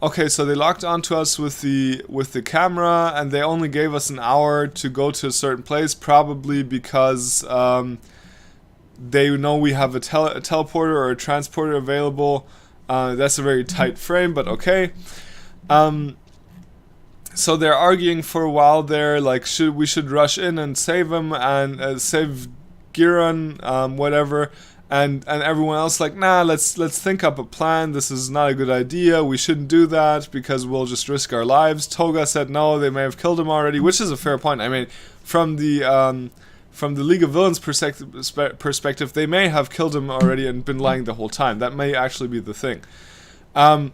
okay, so they locked onto us with the camera, and they only gave us an hour to go to a certain place, probably because they know we have a teleporter or a transporter available. That's a very tight frame, but okay. So they're arguing for a while there, like, we should rush in and save him, and save Giran, whatever. And everyone else like, nah, let's think up a plan. This is not a good idea. We shouldn't do that because we'll just risk our lives. Toga said no, they may have killed him already, which is a fair point. I mean, from the League of Villains perspective, they may have killed him already and been lying the whole time. That may actually be the thing. And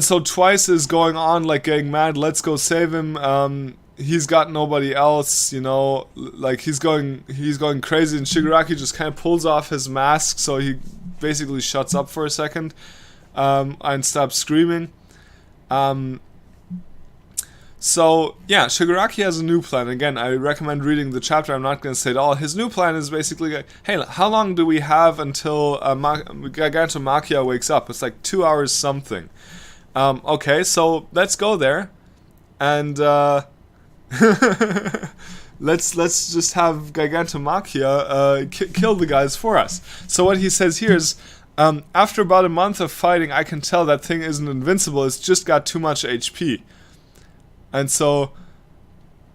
so Twice is going on, like, getting mad, let's go save him. He's got nobody else, you know, like, he's going crazy, and Shigaraki just kind of pulls off his mask, so he basically shuts up for a second, and stops screaming. So, yeah, Shigaraki has a new plan. Again, I recommend reading the chapter. I'm not going to say it all. His new plan is basically, like, hey, how long do we have until Gigantomachia wakes up? It's like 2 hours something. Okay, so let's go there. And, let's just have Gigantomachia kill the guys for us. So what he says here is, after about a month of fighting, I can tell that thing isn't invincible. It's just got too much HP. And so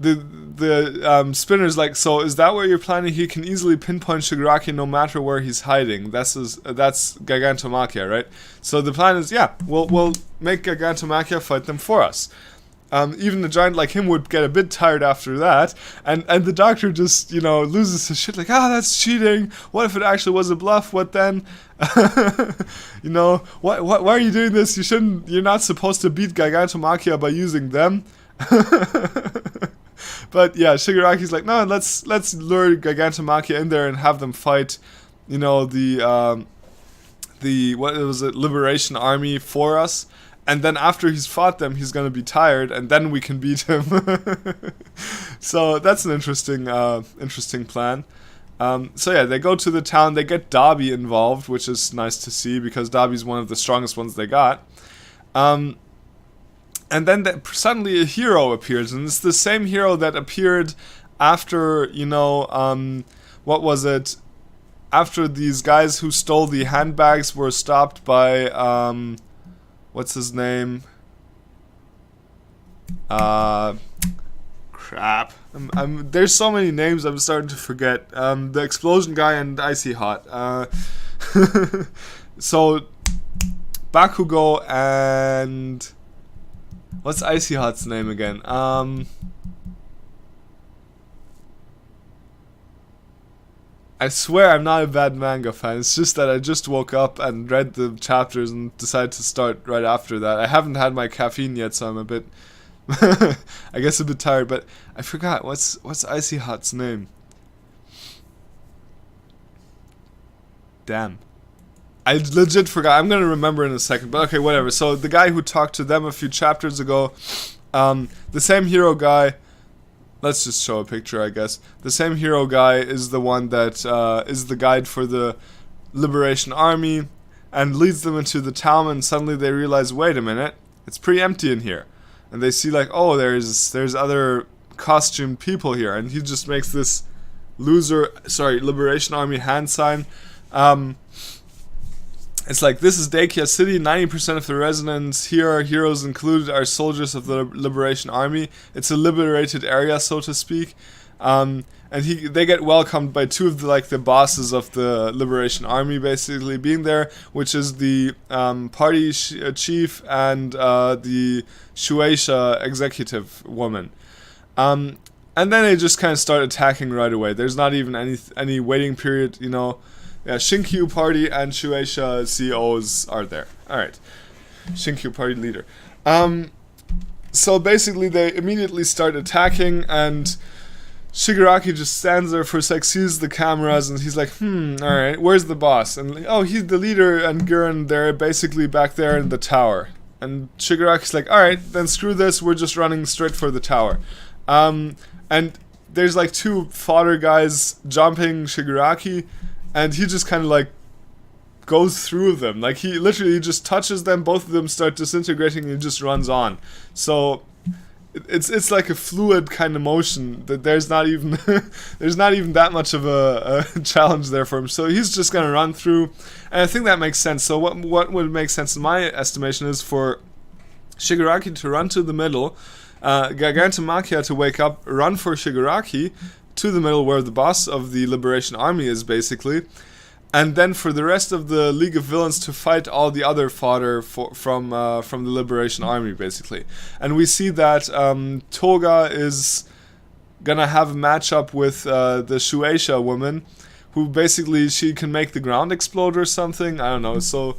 the spinner's like, so is that what you're planning? He can easily pinpoint Shigaraki no matter where he's hiding. That's Gigantomachia, right? So the plan is, yeah, we'll make Gigantomachia fight them for us. Even a giant like him would get a bit tired after that, and the doctor just, you know, loses his shit, like, that's cheating. What if it actually was a bluff? What then? You know, why are you doing this? You're not supposed to beat Gigantomachia by using them. But yeah, Shigaraki's like, no, let's lure Gigantomachia in there and have them fight, you know, the what was it, Liberation Army for us. And then after he's fought them, he's gonna be tired, and then we can beat him. So that's an interesting plan. So yeah, they go to the town. They get Dabi involved, which is nice to see because Dabi's one of the strongest ones they got. And then suddenly a hero appears, and it's the same hero that appeared after, you know, what was it? After these guys who stole the handbags were stopped by what's his name? Crap. There's so many names I'm starting to forget. The explosion guy and Icy Hot. So, Bakugo and... What's Icy Hot's name again? I swear I'm not a bad manga fan. It's just that I just woke up and read the chapters and decided to start right after that. I haven't had my caffeine yet, so I'm a bit, I guess a bit tired. But I forgot what's Icy Hot's name. Damn, I legit forgot. I'm gonna remember in a second. But okay, whatever. So the guy who talked to them a few chapters ago, the same hero guy. Let's just show a picture, I guess. The same hero guy is the one that is the guide for the Liberation Army and leads them into the town, and suddenly they realize, wait a minute, it's pretty empty in here. And they see like, oh, there's other costumed people here, and he just makes this Liberation Army hand sign. It's like, this is Daikia City, 90% of the residents here, heroes included, are soldiers of the Liberation Army. It's a liberated area, so to speak. And they get welcomed by two of the bosses of the Liberation Army, basically being there, which is the party chief and the Shueisha executive woman. And then they just kind of start attacking right away. There's not even any waiting period, you know. Yeah, Shinkyu party and Shueisha CEOs are there. Alright. Shinkyu party leader. So basically they immediately start attacking, and Shigaraki just stands there for a sec, sees the cameras, and he's like, alright, where's the boss? And like, oh, he's the leader, and Gurren, they're basically back there in the tower. And Shigaraki's like, alright, then screw this, we're just running straight for the tower. And there's like two fodder guys jumping Shigaraki, and he just kind of like goes through them. Like he literally just touches them, both of them start disintegrating, and he just runs on. So it's like a fluid kind of motion that there's not even that much of a challenge there for him. So he's just gonna run through, and I think that makes sense. So what would make sense in my estimation is for Shigaraki to run to the middle, Gigantomachia to wake up, run for Shigaraki to the middle where the boss of the Liberation Army is, basically, and then for the rest of the League of Villains to fight all the other fodder from the Liberation Army, basically. And we see that Toga is gonna have a matchup with the Shueisha woman, who basically, she can make the ground explode or something, I don't know. So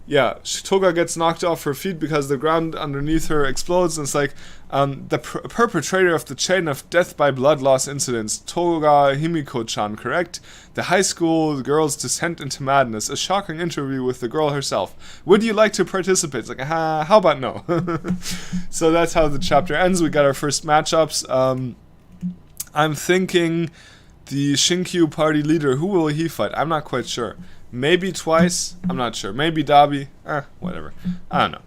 yeah, Toga gets knocked off her feet because the ground underneath her explodes, and it's like, the perpetrator of the chain of death by blood loss incidents, Toga Himiko-chan, correct? The high school girl's descent into madness, a shocking interview with the girl herself. Would you like to participate? It's like, how about no? So that's how the chapter ends. We got our first matchups. I'm thinking the Shinkyu party leader, who will he fight? I'm not quite sure. Maybe twice, I'm not sure. Maybe Dabi, whatever. I don't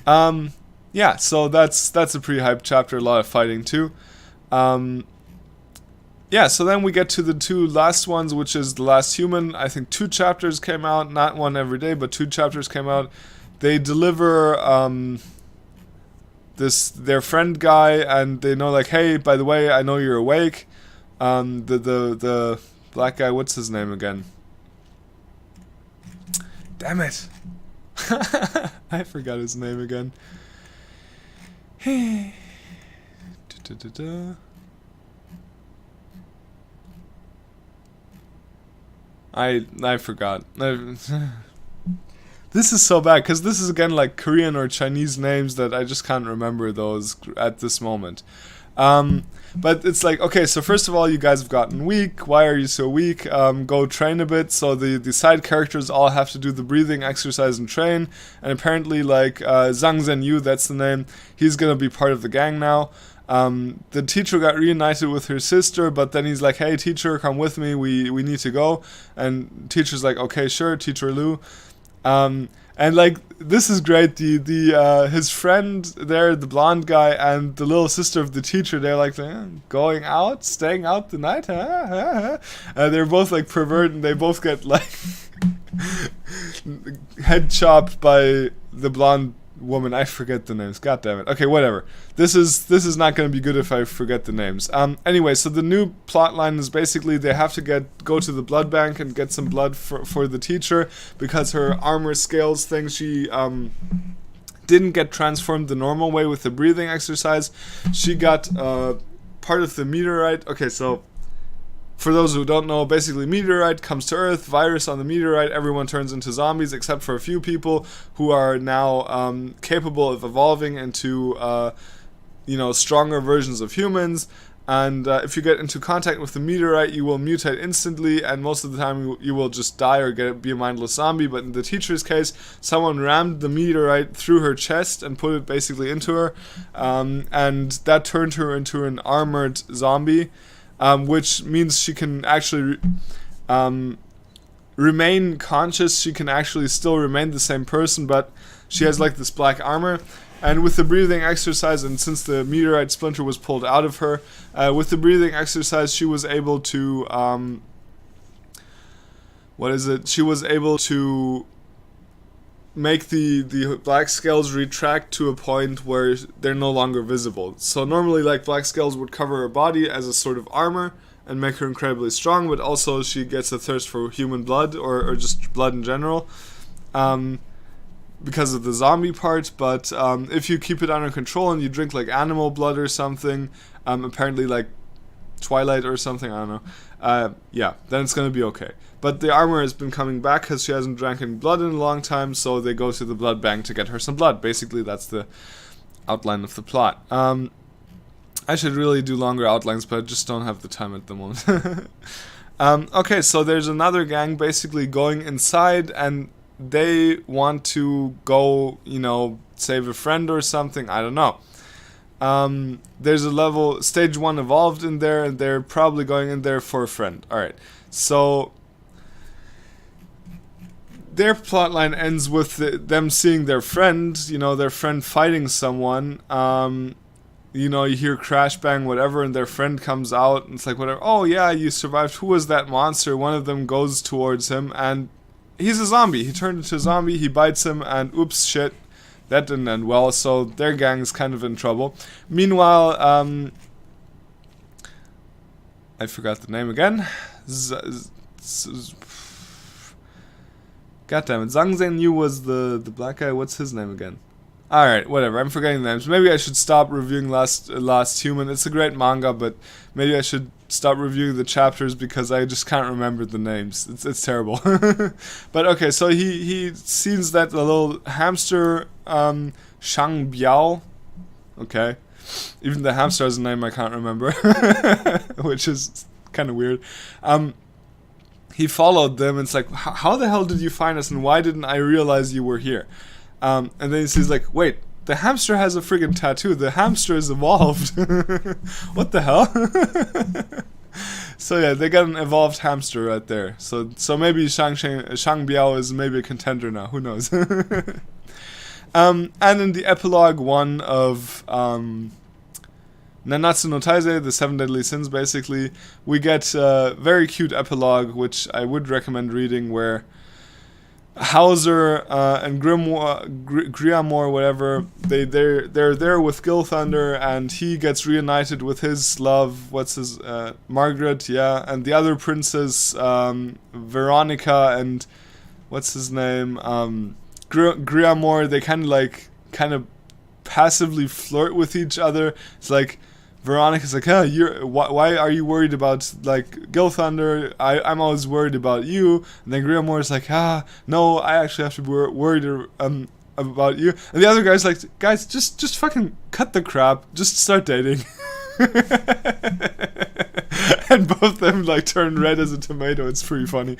know. Yeah, so that's a pretty hype chapter, a lot of fighting too. Yeah, so then we get to the two last ones, which is The Last Human. I think 2 chapters came out, not one every day, but 2 chapters came out. They deliver their friend guy, and they know like, hey, by the way, I know you're awake. The black guy, what's his name again? Damn it. I forgot his name again. I forgot. This is so bad, because this is again like Korean or Chinese names that I just can't remember those at this moment. But it's like, okay, so first of all, you guys have gotten weak. Why are you so weak? Go train a bit. So the side characters all have to do the breathing exercise and train. And apparently, like, Zhang Zhenyu, that's the name, he's gonna be part of the gang now. The teacher got reunited with her sister, but then he's like, hey, teacher, come with me, we need to go. And teacher's like, okay, sure, Teacher Lu. And like, this is great. The his friend there, the blonde guy, and the little sister of the teacher, they're like, going out, staying out the night, they're both like pervert, and they both get like head chopped by the blonde woman. I forget the names. God damn it. Okay, whatever. This is not going to be good if I forget the names. Anyway, so the new plot line is basically they have to go to the blood bank and get some blood for the teacher, because her armor scales thing, she didn't get transformed the normal way with the breathing exercise. She got part of the meteorite. Okay, so for those who don't know, basically meteorite comes to Earth, virus on the meteorite, everyone turns into zombies except for a few people who are now capable of evolving into stronger versions of humans. And if you get into contact with the meteorite, you will mutate instantly, and most of the time you will just die or be a mindless zombie. But in the teacher's case, someone rammed the meteorite through her chest and put it basically into her, and that turned her into an armored zombie. Which means she can actually remain conscious. She can actually still remain the same person, but she has like this black armor. And with the breathing exercise, and since the meteorite splinter was pulled out of her, with the breathing exercise, she was able to She was able to make the black scales retract to a point where they're no longer visible. So normally, like, black scales would cover her body as a sort of armor and make her incredibly strong, but also she gets a thirst for human blood or just blood in general, because of the zombie part. But if you keep it under control and you drink like animal blood or something, apparently like Twilight or something, I don't know, then it's gonna be okay. But the armor has been coming back because she hasn't drank any blood in a long time, so they go to the blood bank to get her some blood. Basically, that's the outline of the plot. I should really do longer outlines, but I just don't have the time at the moment. Okay, so there's another gang basically going inside, and they want to go, save a friend or something, I don't know. There's a level, stage 1 evolved in there, and they're probably going in there for a friend. Alright, so their plotline ends with them seeing their friend, their friend fighting someone. You hear crash bang, whatever, and their friend comes out, and it's like, whatever, oh yeah, you survived, who was that monster? One of them goes towards him, and he's a zombie. He turned into a zombie, he bites him, and oops, shit, that didn't end well, so their gang's kind of in trouble. Meanwhile, I forgot the name again. God damn it, Zhang Zhenyu was the black guy. What's his name again? Alright, whatever, I'm forgetting the names. Maybe I should stop reviewing Last Human. It's a great manga, but maybe I should stop reviewing the chapters because I just can't remember the names. It's terrible. But okay, so he sees that the little hamster, Shang Biao. Okay. Even the hamster has a name I can't remember. Which is kind of weird. He followed them, and it's like, how the hell did you find us, and why didn't I realize you were here? And then he sees like, wait, the hamster has a friggin' tattoo. The hamster is evolved. What the hell? So yeah, they got an evolved hamster right there. So maybe Shang Biao is maybe a contender now. Who knows? And in the epilogue 1 of Nanatsu no Taizai, the 7 Deadly Sins, basically, we get a very cute epilogue, which I would recommend reading, where Hauser and Griamore, whatever, they're there with Gil Thunder, and he gets reunited with his love. What's his Margaret? Yeah, and the other princess, Veronica, and what's his name? Griamore. They kind of passively flirt with each other. It's like Veronica's like, why are you worried about like Gil Thunder? I'm always worried about you. And then Griamore's like, no, I actually have to be worried about you. And the other guy's like, guys, just fucking cut the crap, just start dating. And both of them like turn red as a tomato. It's pretty funny.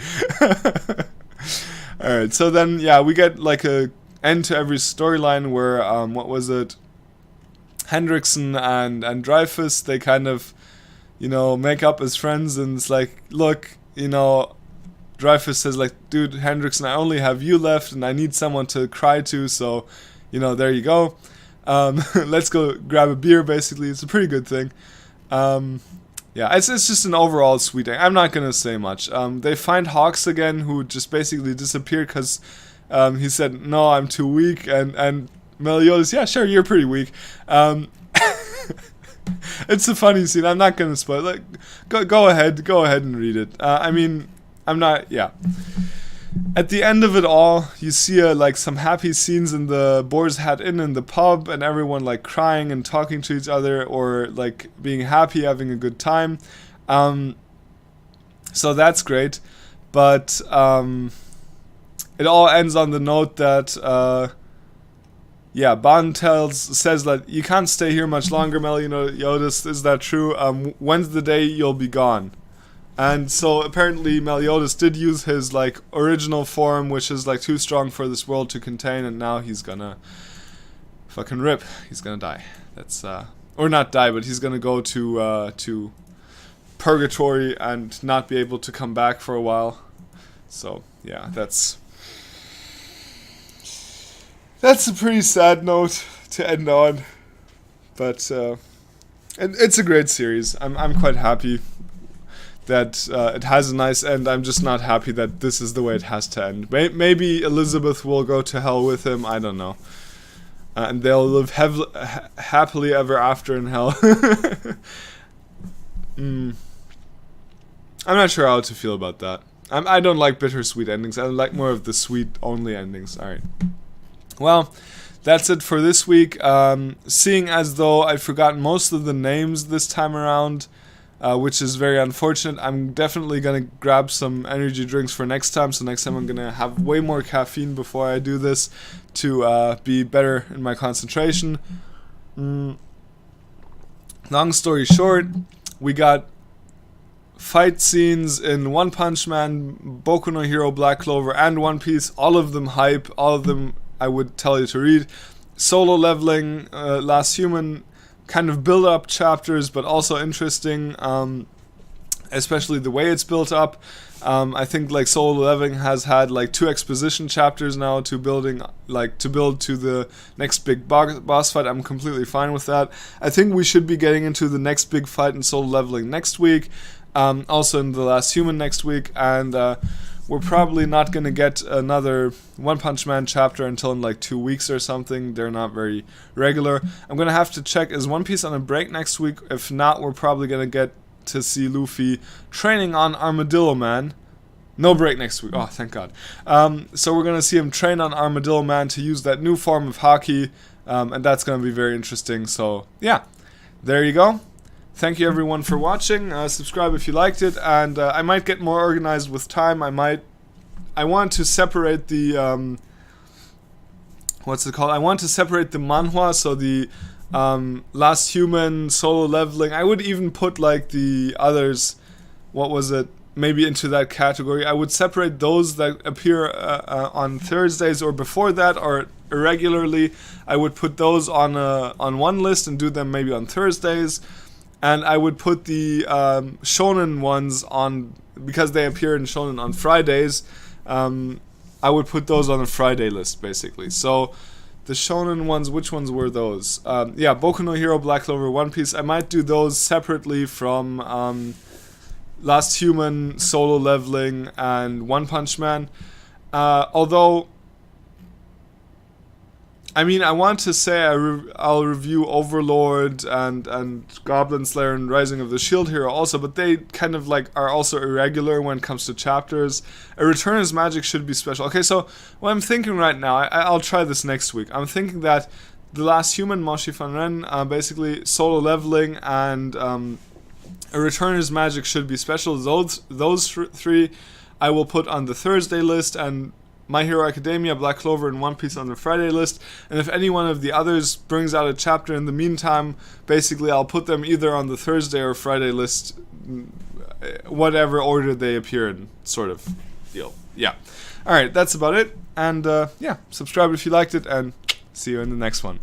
Alright, so then we get like a end to every storyline where what was it? Hendrickson and Dreyfus, they kind of, make up as friends, and it's like, look, Dreyfus says like, dude, Hendrickson, I only have you left, and I need someone to cry to, so, there you go. Let's go grab a beer, basically. It's a pretty good thing. It's just an overall sweet thing. I'm not gonna say much. They find Hawks again, who just basically disappeared because he said, no, I'm too weak, and Meliodas, yeah, sure, you're pretty weak. It's a funny scene. I'm not gonna spoil it. Go ahead and read it. I'm not. Yeah. At the end of it all, you see some happy scenes in the Boar's Head Inn in the pub, and everyone like crying and talking to each other, or like being happy, having a good time. So that's great, but it all ends on the note that. Ban says that you can't stay here much longer, Meliodas. Is that true? When's the day you'll be gone? And so apparently Meliodas did use his like original form, which is like too strong for this world to contain, and now he's gonna fucking rip. He's gonna die. That's or not die, but he's gonna go to purgatory and not be able to come back for a while. So yeah, that's a pretty sad note to end on, but it's a great series. I'm quite happy that it has a nice end. I'm just not happy that this is the way it has to end. Maybe Elizabeth will go to hell with him. I don't know, and they'll live happily ever after in hell. I'm not sure how to feel about that. I don't like bittersweet endings. I like more of the sweet only endings. All right. Well, that's it for this week. Seeing as though I've forgotten most of the names this time around, which is very unfortunate, I'm definitely going to grab some energy drinks for next time. So next time I'm going to have way more caffeine before I do this to be better in my concentration. Long story short, we got fight scenes in One Punch Man, Boku no Hero, Black Clover, and One Piece. All of them hype, all of them I would tell you to read. Solo Leveling, Last Human, kind of build up chapters, but also interesting, especially the way it's built up. I think like Solo Leveling has had like 2 exposition chapters now to build to the next big boss fight. I'm completely fine with that. I think we should be getting into the next big fight in Solo Leveling next week, also in The Last Human next week, and we're probably not going to get another One Punch Man chapter until in like 2 weeks or something. They're not very regular. I'm going to have to check, is One Piece on a break next week? If not, we're probably going to get to see Luffy training on Armadillo Man. No break next week. Oh, thank God. So we're going to see him train on Armadillo Man to use that new form of Haki, and that's going to be very interesting. So, yeah, there you go. Thank you everyone for watching. Subscribe if you liked it, and I might get more organized with time. I want to separate the what's it called? I want to separate the manhwa, so the Last Human, Solo Leveling. I would even put like the others. What was it? Maybe into that category. I would separate those that appear on Thursdays or before that, or irregularly. I would put those on one list and do them maybe on Thursdays. And I would put the shonen ones on, because they appear in shonen on Fridays, I would put those on a Friday list, basically. So, the shonen ones, which ones were those? Boku no Hero, Black Clover, One Piece. I might do those separately from Last Human, Solo Leveling, and One Punch Man. Although, I mean, I want to say I'll review Overlord and Goblin Slayer and Rising of the Shield Hero also, but they kind of like are also irregular when it comes to chapters. A Return as Magic should be special. Okay, so what I'm thinking right now, I'll try this next week. I'm thinking that The Last Human, Moshi Fanren, basically solo leveling, and A Return as Magic should be special. Those three I will put on the Thursday list, and My Hero Academia, Black Clover, and One Piece on the Friday list. And if any one of the others brings out a chapter in the meantime, basically I'll put them either on the Thursday or Friday list, whatever order they appear in, sort of deal. Yeah. Alright, that's about it. And yeah, subscribe if you liked it, and see you in the next one.